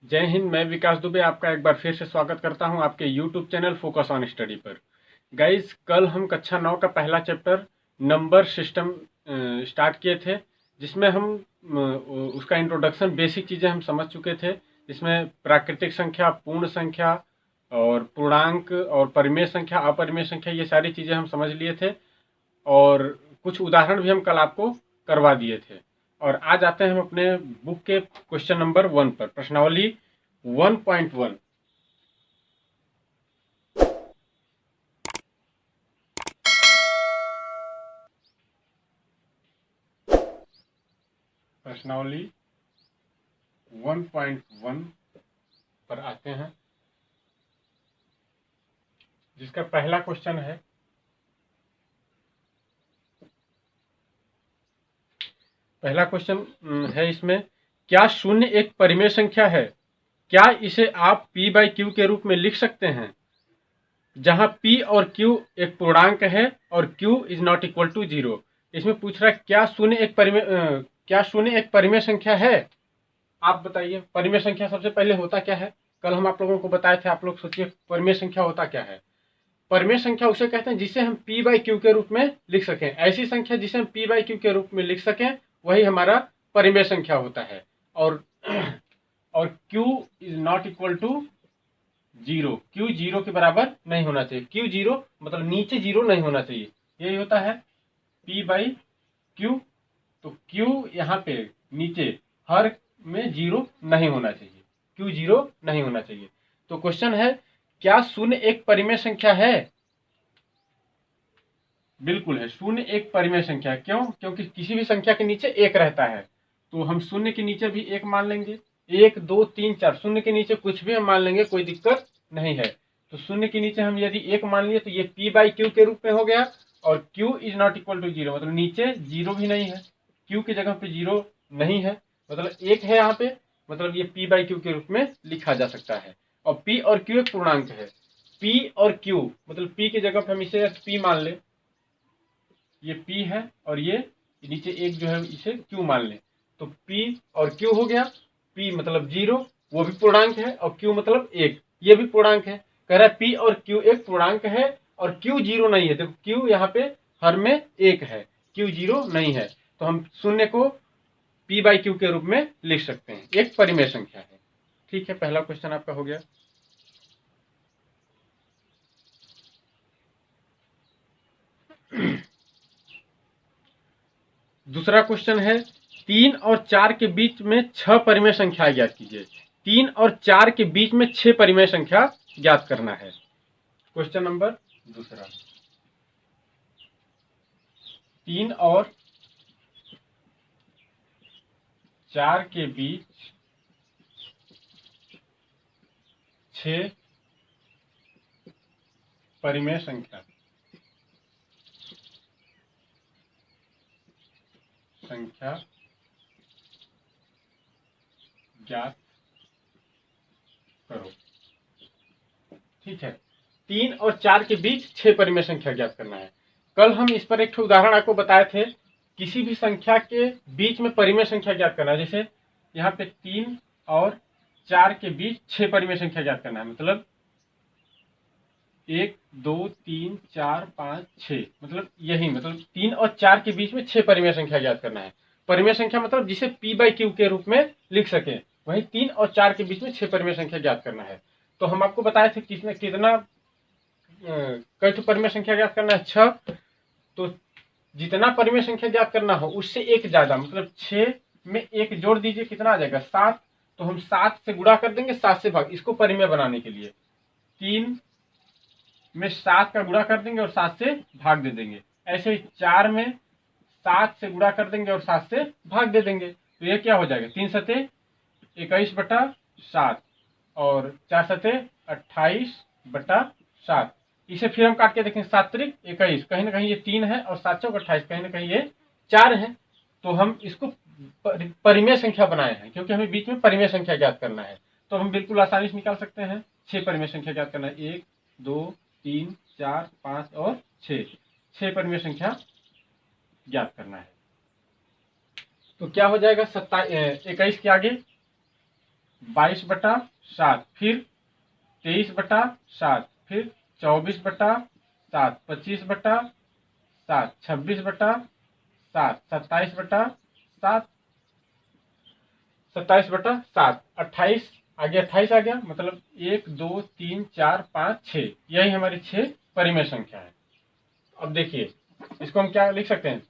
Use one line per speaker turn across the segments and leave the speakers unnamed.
जय हिंद। मैं विकास दुबे आपका एक बार फिर से स्वागत करता हूं आपके YouTube channel focus on study पर। गाइस, कल हम कक्षा 9 का पहला चैप्टर नंबर सिस्टम स्टार्ट किए थे, जिसमें हम उसका इंट्रोडक्शन, बेसिक चीज़ें हम समझ चुके थे। इसमें प्राकृतिक संख्या, पूर्ण संख्या और पूर्णांक और परिमेय संख्या, अपरिमेय संख्या, ये सारी चीज़ें हम समझ लिए थे और कुछ उदाहरण भी हम कल आपको करवा दिए थे। और आज आते हैं हम अपने बुक के क्वेश्चन नंबर 1 पर, प्रश्नावली 1.1। प्रश्नावली 1.1 पर आते हैं, जिसका पहला क्वेश्चन है, पहला क्वेश्चन है इसमें, क्या शून्य एक परिमेय संख्या है? क्या इसे आप p बाई क्यू के रूप में लिख सकते हैं, जहां p और q एक पूर्णांक है और q is not equal to 0। इसमें पूछ रहा है क्या शून्य एक परिमेय संख्या है? आप बताइए, परिमेय संख्या सबसे पहले होता क्या है? कल हम आप लोगों को बताए थे, आप लोग सोचिए परिमेय संख्या होता क्या है। परिमेय संख्या उसे कहते हैं जिसे हम p बाई क्यू के रूप में लिख सकें। ऐसी संख्या जिसे हम p बाई क्यू के रूप में लिख सकें, वही हमारा परिमेय संख्या होता है। और q is not equal to 0, q 0 के बराबर नहीं होना चाहिए। q 0 मतलब नीचे 0 नहीं होना चाहिए, यही होता है p बाई क्यू। तो q यहाँ पे नीचे हर में 0 नहीं होना चाहिए, q 0 नहीं होना चाहिए। तो क्वेश्चन है, क्या शून्य एक परिमेय संख्या है? बिल्कुल है, शून्य एक परिमेय संख्या है। क्यों? क्योंकि किसी भी संख्या के नीचे एक रहता है, तो हम शून्य के नीचे भी एक मान लेंगे। 1 2 3 4, शून्य के नीचे कुछ भी हम मान लेंगे, कोई दिक्कत नहीं है। तो शून्य के नीचे हम यदि एक मान लिए तो ये p बाई क्यू के रूप में हो गया, और q is not equal to 0 मतलब नीचे 0 भी नहीं है, q की जगह पे 0 नहीं है, मतलब एक है यहाँ पे, मतलब ये p बाई क्यू के रूप में लिखा जा सकता है। और p और q एक पूर्णांक है, p और q मतलब p की जगह पे हम इसे p मान ले, ये p है, और ये नीचे एक जो है इसे q मान लें, तो p और q हो गया। p मतलब 0, वो भी पूर्णांक है, और q मतलब 1, ये भी पूर्णांक है। कह रहा है p और q एक पूर्णांक है और q 0 नहीं है। देखो q यहाँ पे हर में 1 है, q 0 नहीं है, तो हम शून्य को p बाई क्यू के रूप में लिख सकते हैं, एक परिमेय संख्या है। ठीक है, पहला क्वेश्चन आपका हो गया। दूसरा क्वेश्चन है, 3 और 4 के बीच में 6 परिमेय संख्या ज्ञात कीजिए। 3 और 4 के बीच में 6 परिमेय संख्या ज्ञात करना है। क्वेश्चन नंबर दूसरा, 3 और 4 के बीच 6 परिमेय संख्या ज्ञात करो। ठीक है, 3 और 4 के बीच 6 परिमेय संख्या ज्ञात करना है। कल हम इस पर एक उदाहरण आपको बताए थे, किसी भी संख्या के बीच में परिमेय संख्या ज्ञात करना है। जैसे यहाँ पे 3 और 4 के बीच 6 परिमेय संख्या ज्ञात करना है, मतलब 1 2 3 4 5 6, मतलब यही, मतलब 3 और 4 के बीच में 6 परिमेय संख्या ज्ञात करना है। परिमेय संख्या मतलब जिसे p बाई क्यू के रूप में लिख सके, वही 3 और 4 के बीच में 6 परिमेय संख्या ज्ञात करना है। तो हम आपको बताए थे कितना कई तो परिमेय संख्या ज्ञात करना है, 6। तो जितना परिमेय संख्या ज्ञात करना हो उससे एक ज्यादा, मतलब 6 में एक जोड़ दीजिए, कितना आ जाएगा? 7। तो हम 7 से गुणा कर देंगे, 7 से भाग, इसको परिमेय बनाने के लिए 3 में 7 का गुणा कर देंगे और 7 से भाग दे देंगे। ऐसे ही 4 में 7 से गुणा कर देंगे और 7 से भाग दे देंगे। तो ये क्या हो जाएगा? 3 सते 21/7 और 4 सते 28/7। इसे फिर हम काट के देखेंगे, 7 त्रिक 21, कहीं ना कहीं ये 3 है, और 7 चौक 28, कहीं ना कहीं ये 4 है। तो हम इसको परिमेय संख्या बनाए हैं, क्योंकि हमें बीच में परिमेय संख्या ज्ञात करना है। तो हम बिल्कुल आसानी से निकाल सकते हैं, 6 परिमेय संख्या ज्ञात करना है, 1 2 3 4 5 और 6 परिमेय संख्या ज्ञात करना है। तो क्या हो जाएगा? 21 के आगे 22/7, फिर 23/7, फिर 24/7, 25/7, 26/7, 27/7, 27/7, 28 आ गया, 28 आ गया, मतलब 1 2 3 4 5 6, यही हमारी 6 परिमेय संख्या है। अब देखिए इसको हम क्या लिख सकते हैं,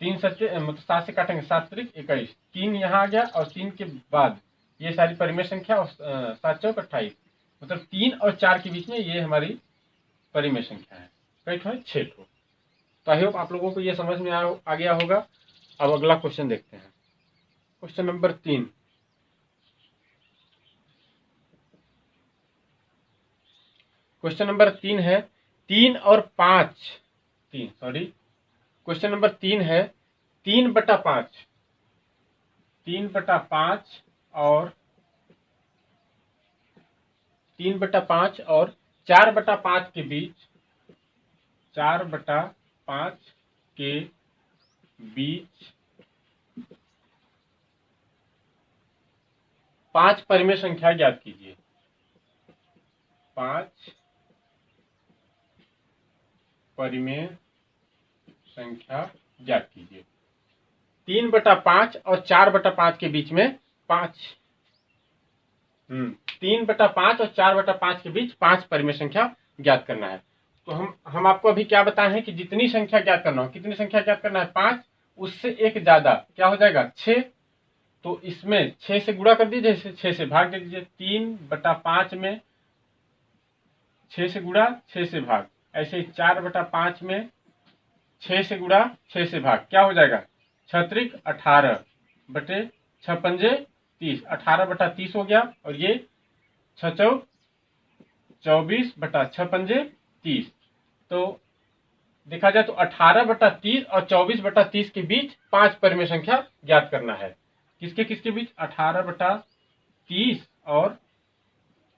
3 सच्चे मतलब 7 से काटेंगे, 7 त्रिक 21, 3 यहाँ आ गया और 3 के बाद ये सारी परिमेय संख्या और 7 चौक 28, मतलब 3 और 4 के बीच में ये हमारी परिमेय संख्या है। कई ठो है, 6 ठो। तो आई होप आप लोगों को ये समझ में आ गया होगा। अब अगला क्वेश्चन देखते हैं, क्वेश्चन नंबर 3। क्वेश्चन नंबर 3 है 3 और 5, क्वेश्चन नंबर 3 है 3/5, 3/5 और 3/5 और 4/5 के बीच, 4/5 के बीच 5 परिमेय संख्या ज्ञात कीजिए। 5 परिमेय संख्या ज्ञात कीजिए। 3/5 और 4/5 के बीच में 3/5 और 4/5 के बीच 5 परिमेय संख्या ज्ञात करना है। तो हम आपको अभी क्या बताए हैं कि जितनी संख्या ज्ञात करना हो, कितनी संख्या ज्ञात करना है, 5, उससे एक ज्यादा क्या हो जाएगा, 6। तो इसमें 6 से गुणा कर दीजिए, 6 से भाग दे दीजिए। 3/5 में 6 से गुणा 6 से भाग, ऐसे ही 4/5 में 6 से गुणा 6 से भाग, क्या हो जाएगा, 6 त्रिक 18 बटे 6 पंजे 30, 18/30 हो गया। और ये 6 चौक 24/6 पंजे 30। तो देखा जाए तो 18/30 और 24/30 के बीच 5 परिमेय संख्या ज्ञात करना है। किसके किसके बीच, 18/30 और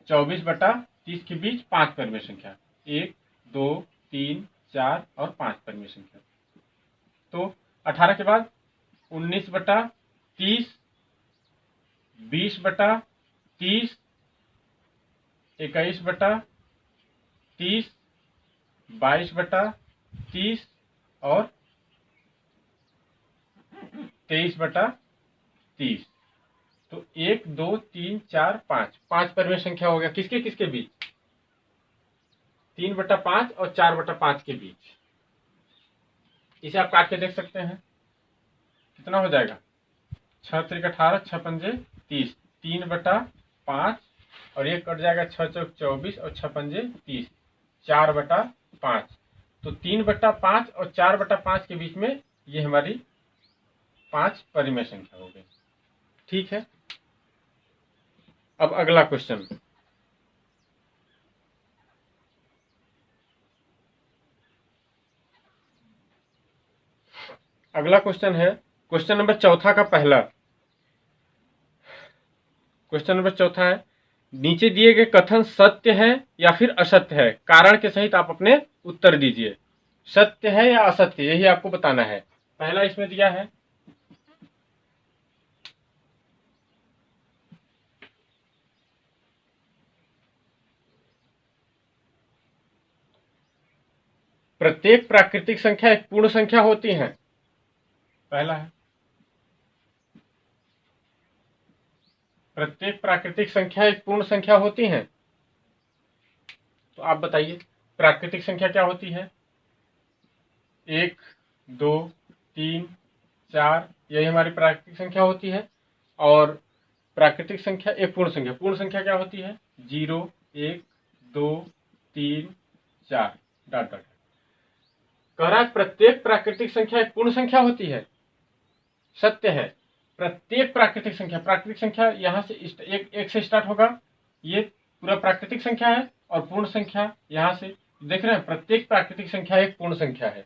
24/30 के बीच 5 परिमेय संख्या, 1 2 3 4 और 5 परिमेय संख्या। तो 18 के बाद 19/30, 20/30, 21/30, 22/30 और 23/30। तो 1 2 3 4 5, 5 परिमेय संख्या हो गया। किसके किसके बीच, 3/5 और 4/5 के बीच। इसे आप काट के देख सकते हैं कितना हो जाएगा, 6 त्रिक 18, 6 पंजे 30, 3/5 और ये कट जाएगा, 6 चौक 24 और 6 पंजे 30, 4/5। तो 3/5 और 4/5 के बीच में ये हमारी 5 परिमेय संख्या हो गई। ठीक है, अब अगला क्वेश्चन, अगला क्वेश्चन है क्वेश्चन नंबर 4 का पहला। क्वेश्चन नंबर 4 है, नीचे दिए गए कथन सत्य है या फिर असत्य है, कारण के सहित आप अपने उत्तर दीजिए। सत्य है या असत्य, यही आपको बताना है। पहला इसमें दिया है, प्रत्येक प्राकृतिक संख्या एक पूर्ण संख्या होती है। पहला है, प्रत्येक प्राकृतिक संख्या एक पूर्ण संख्या होती है। तो आप बताइए प्राकृतिक संख्या क्या होती है, 1 2 3 4, यही हमारी प्राकृतिक संख्या होती है। और प्राकृतिक संख्या एक पूर्ण संख्या, पूर्ण संख्या क्या होती है, 0 1 2 3 4 डॉट डॉट। कह रहा है प्रत्येक प्राकृतिक संख्या एक पूर्ण संख्या होती है। सत्य है, प्रत्येक प्राकृतिक संख्या यहाँ से एक से स्टार्ट होगा, ये पूरा प्राकृतिक संख्या है। और पूर्ण संख्या यहाँ से देख रहे हैं, प्रत्येक प्राकृतिक संख्या एक पूर्ण संख्या है।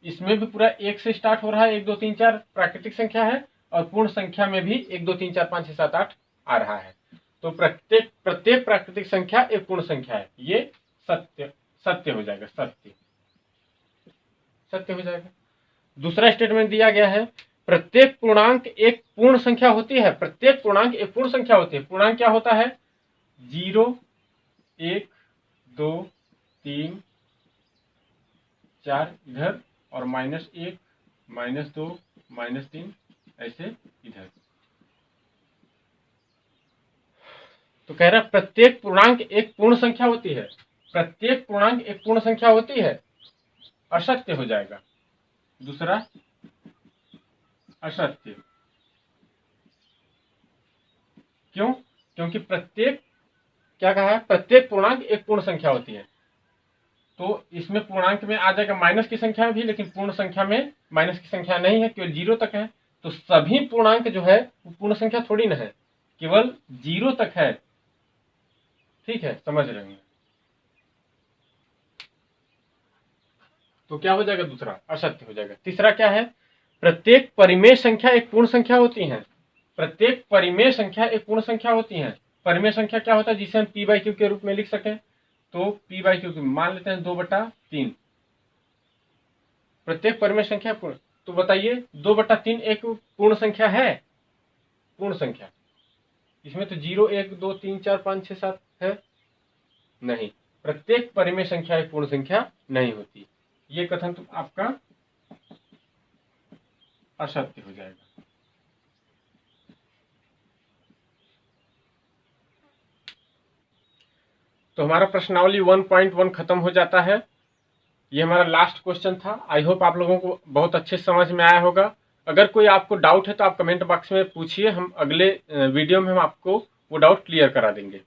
इसमें भी पूरा 1 से स्टार्ट हो रहा है, 1 2 3 4 प्राकृतिक संख्या है। और पूर्ण संख्या में भी 1 2 3 4 5 6 7 8 आ रहा है। तो प्रत्येक प्राकृतिक संख्या एक पूर्ण संख्या है। ये सत्य हो जाएगा, सत्य हो जाएगा। दूसरा स्टेटमेंट दिया गया है, प्रत्येक पूर्णांक एक पूर्ण संख्या होती है। प्रत्येक पूर्णांक एक पूर्ण संख्या होती है। पूर्णांक क्या होता है? 0, 1, 2, 3, 4 इधर और -1, -2, -3 ऐसे इधर। तो कह रहा है प्रत्येक पूर्णांक एक पूर्ण संख्या होती है। प्रत्येक पूर्णांक एक पूर्ण संख्या होती है, असत्य हो जाएगा। दूसरा असत्य। क्यों? क्योंकि प्रत्येक, क्या कहा है? प्रत्येक पूर्णांक एक पूर्ण संख्या होती है। तो इसमें पूर्णांक में आ जाएगा माइनस की संख्या भी, लेकिन पूर्ण संख्या में माइनस की संख्या नहीं है, केवल 0 तक है। तो सभी पूर्णांक जो है वो पूर्ण संख्या थोड़ी ना है, केवल 0 तक है। ठीक है, समझ रहे हैं? तो क्या हो जाएगा? दूसरा असत्य हो जाएगा। तीसरा क्या है? प्रत्येक परिमेय संख्या एक पूर्ण संख्या होती है। प्रत्येक परिमेय संख्या एक पूर्ण संख्या होती है। परिमेय संख्या क्या होता है? जिसे हम p/q के रूप में लिख सकें। तो p/q मान लेते हैं 2/3। प्रत्येक परिमेय संख्या पूर्ण। तो बताइए 2/3 एक पूर्ण संख्या है? पूर्ण संख्या इसमें तो 0, 1, 2, 3, 4, 5, 6, 7 है नहीं। प्रत्येक परिमेय संख्या एक पूर्ण संख्या नहीं होती। ये कथन तो आपका असत्य हो जाएगा। तो हमारा प्रश्नावली 1.1 खत्म हो जाता है। ये हमारा लास्ट क्वेश्चन था। आई होप आप लोगों को बहुत अच्छे समझ में आया होगा। अगर कोई आपको डाउट है तो आप कमेंट बॉक्स में पूछिए, हम अगले वीडियो में हम आपको वो डाउट क्लियर करा देंगे।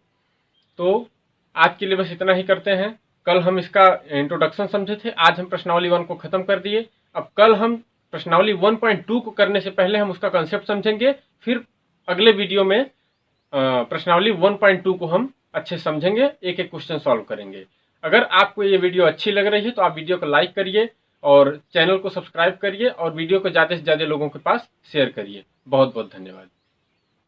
तो आज के लिए बस इतना ही करते हैं। कल हम इसका इंट्रोडक्शन समझे थे, आज हम प्रश्नावली 1 को खत्म कर दिए। अब कल हम प्रश्नावली 1.2 को करने से पहले हम उसका कंसेप्ट समझेंगे, फिर अगले वीडियो में प्रश्नावली 1.2 को हम अच्छे समझेंगे, एक एक क्वेश्चन सॉल्व करेंगे। अगर आपको ये वीडियो अच्छी लग रही है तो आप वीडियो को लाइक करिए और चैनल को सब्सक्राइब करिए और वीडियो को ज़्यादा से ज़्यादा लोगों के पास शेयर करिए। बहुत बहुत धन्यवाद।